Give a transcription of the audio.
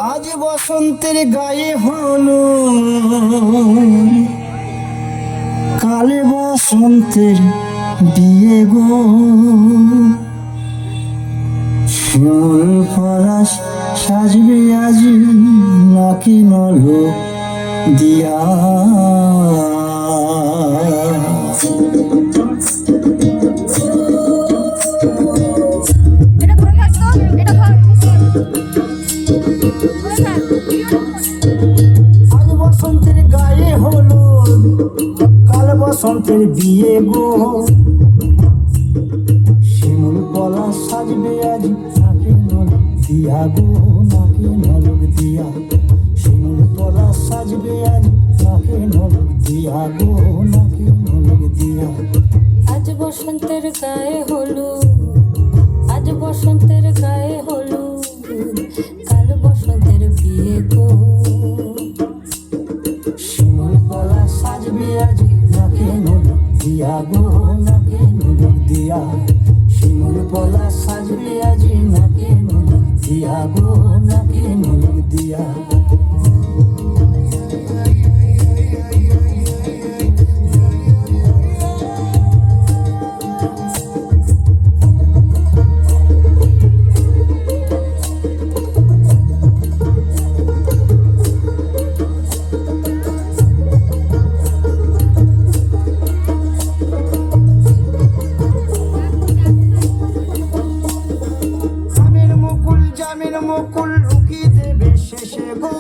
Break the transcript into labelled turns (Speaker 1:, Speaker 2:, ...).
Speaker 1: আজ বসন্তের গায়ে হলো, কালে বসন্তের বিয়ে গো। শিমুল পলাশ সাজবে আজি নাকি নলক দিয়া। আজ বসন্তের গায়ে হলো, কাল বসন্তের বিয়ে গো। শিমুল পলাশ সাজবে আজি নাকি নলক দিয়া গো, নাকি নলক দিয়া। শিমুল পলাশ সাজবে আজি নাকি নলক দিয়া গো, নাকি নলক দিয়া।
Speaker 2: আজ বসন্তের গায়ে হলো, আজ বসন্তের গায়ে হলো, কাল বসন্তের বিয়ে গো।
Speaker 1: শিমুল পলাশ সাজবে আজি নাকি নলক দিয়া গো, নাকি নলক দিয়া। শিমুল পলাশ সাজবে আজি নাকি নলক দিয়া গো, নাকি নলক দিয়া। জামিন মুকুল লুকি দেবে শেষে গো।